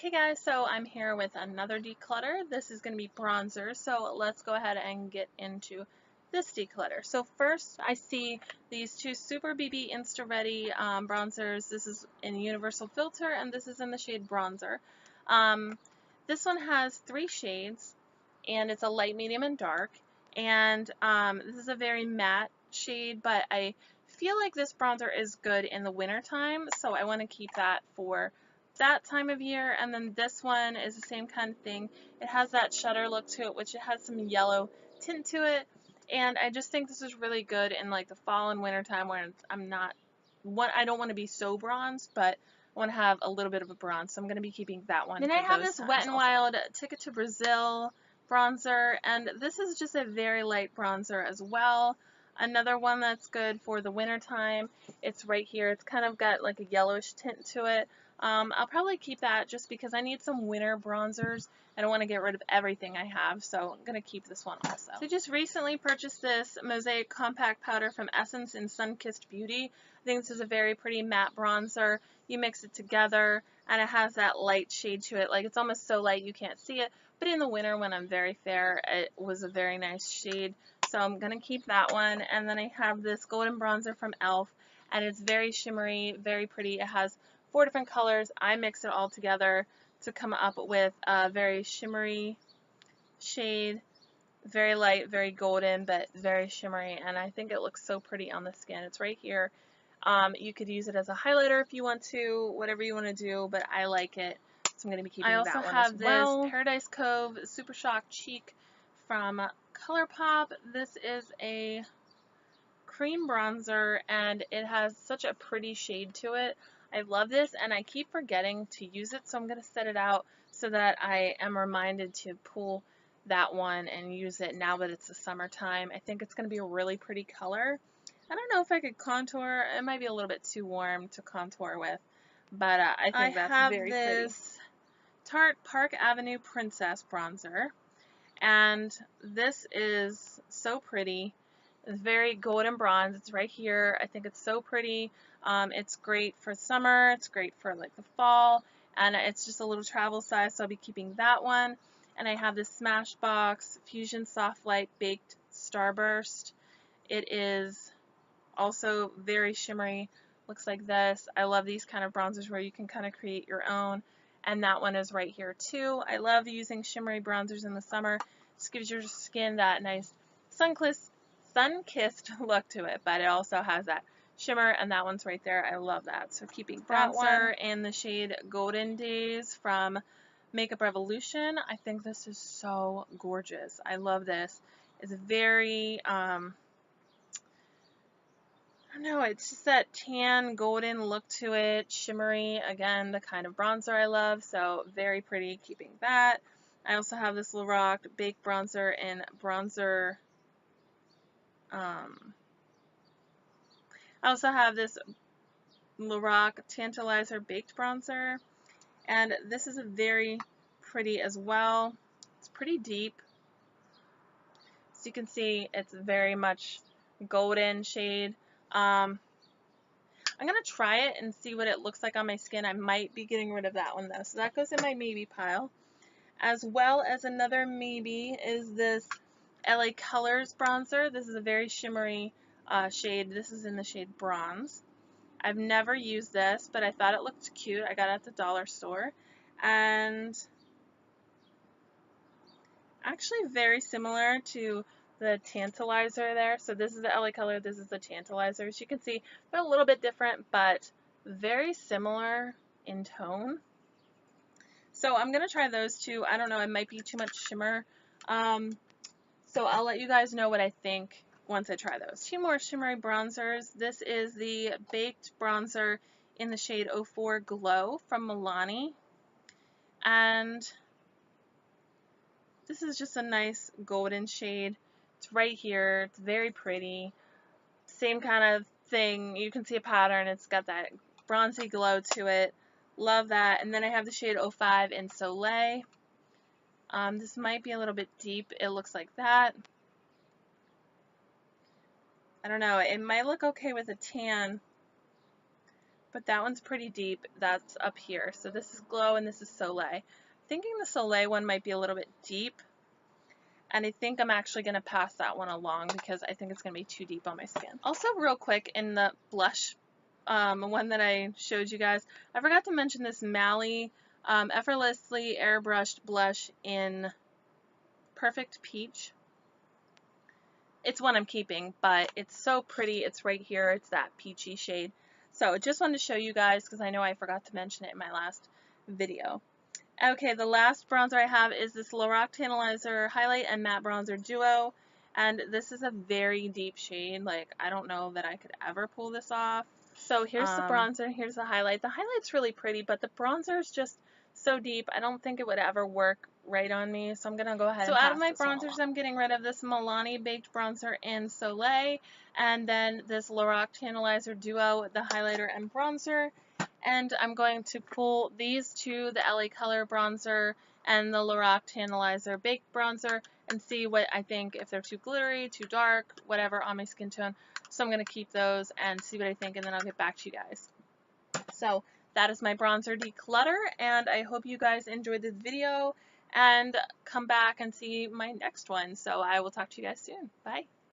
Okay guys, so I'm here with another declutter. This is going to be bronzer, so let's go ahead and get into this declutter. So first I see these two Super BB Insta Ready bronzers. This is in Universal Filter and this is in the shade Bronzer. This one has three shades and it's a light, medium, and dark. And this is a very matte shade, but I feel like this bronzer is good in the winter time, so I want to keep that for that time of year. And then this one is the same kind of thing. It has that shutter look to it, which it has some yellow tint to it, and I just think this is really good in like the fall and winter time where I don't want to be so bronzed, but I want to have a little bit of a bronze, so I'm going to be keeping that one. Then I have this Wet n Wild Ticket to Brazil bronzer, and this is just a very light bronzer as well. Another one that's good for the winter time. It's right here. It's kind of got like a yellowish tint to it. I'll probably keep that just because I need some winter bronzers. I don't want to get rid of everything I have, so I'm going to keep this one also. So I just recently purchased this Mosaic Compact Powder from Essence in Sun-Kissed Beauty. I think this is a very pretty matte bronzer. You mix it together, and it has that light shade to it. Like, it's almost so light you can't see it, but in the winter when I'm very fair, it was a very nice shade. So I'm going to keep that one. And then I have this golden bronzer from e.l.f. and it's very shimmery, very pretty. It has 4 different colors. I mix it all together to come up with a very shimmery shade. Very light, very golden, but very shimmery, and I think it looks so pretty on the skin. It's right here. You could use it as a highlighter if you want to, whatever you want to do, but I like it, so I'm going to be keeping that one as well. I also have this Paradise Cove Super Shock Cheek from ColourPop. This is a cream bronzer, and it has such a pretty shade to it. I love this, and I keep forgetting to use it, so I'm going to set it out so that I am reminded to pull that one and use it now that it's the summertime. I think it's going to be a really pretty color. I don't know if I could contour. It might be a little bit too warm to contour with, but I think that's very pretty. I have this Tarte Park Avenue Princess bronzer, and this is so pretty. It's very golden bronze. It's right here. I think it's so pretty. It's great for summer. It's great for like the fall, and it's just a little travel size, so I'll be keeping that one. And I have this Smashbox Fusion Soft Light Baked Starburst. It is also very shimmery. Looks like this. I love these kind of bronzers where you can kind of create your own. And that one is right here too. I love using shimmery bronzers in the summer. Just gives your skin that nice sun-kissed look to it, but it also has that shimmer, and that one's right there. I love that. So keeping that one in the shade Golden Days from Makeup Revolution. I think this is so gorgeous. I love this. It's very, I don't know, it's just that tan golden look to it, shimmery, again, the kind of bronzer I love, so very pretty, keeping that. I also have this Lorac Baked Bronzer in Bronzer, I also have this Lorac Tantalizer Baked Bronzer, and this is a very pretty as well. It's pretty deep. As you can see, it's very much golden shade. I'm going to try it and see what it looks like on my skin. I might be getting rid of that one though, so that goes in my maybe pile. As well as another maybe is this LA Colors bronzer. This is a very shimmery shade. This is in the shade Bronze. I've never used this, but I thought it looked cute. I got it at the dollar store, and actually very similar to the Tantalizer there. So this is the LA Color, this is the Tantalizer. As you can see, they're a little bit different, but very similar in tone. So I'm going to try those two. I don't know, it might be too much shimmer. So I'll let you guys know what I think once I try those. Two more shimmery bronzers. This is the Baked Bronzer in the shade 04 Glow from Milani. And this is just a nice golden shade. It's right here. It's very pretty. Same kind of thing. You can see a pattern. It's got that bronzy glow to it. Love that. And then I have the shade 05 in Soleil. This might be a little bit deep. It looks like that. I don't know. It might look okay with a tan, but that one's pretty deep. That's up here. So this is Glow and this is Soleil. Thinking the Soleil one might be a little bit deep, and I think I'm actually going to pass that one along because I think it's going to be too deep on my skin. Also, real quick, in the blush one that I showed you guys, I forgot to mention this Mally Effortlessly Airbrushed Blush in Perfect Peach. It's one I'm keeping, but it's so pretty. It's right here. It's that peachy shade. So just wanted to show you guys because I know I forgot to mention it in my last video. Okay, the last bronzer I have is this Lorac Tantalizer Highlight and Matte Bronzer Duo. And this is a very deep shade. Like, I don't know that I could ever pull this off. So here's the bronzer and here's the highlight. The highlight's really pretty, but the bronzer is just so deep. I don't think it would ever work right on me. So I'm going to go ahead and pass this one along. So out of my bronzers, I'm getting rid of this Milani Baked Bronzer in Soleil. And then this Lorac Tantalizer Duo, the highlighter and bronzer. And I'm going to pull these two, the LA Color Bronzer and the Lorac Tantalizer Baked Bronzer, and see what I think, if they're too glittery, too dark, whatever on my skin tone. So I'm going to keep those and see what I think, and then I'll get back to you guys. So that is my bronzer declutter, and I hope you guys enjoyed this video, and come back and see my next one. So I will talk to you guys soon. Bye.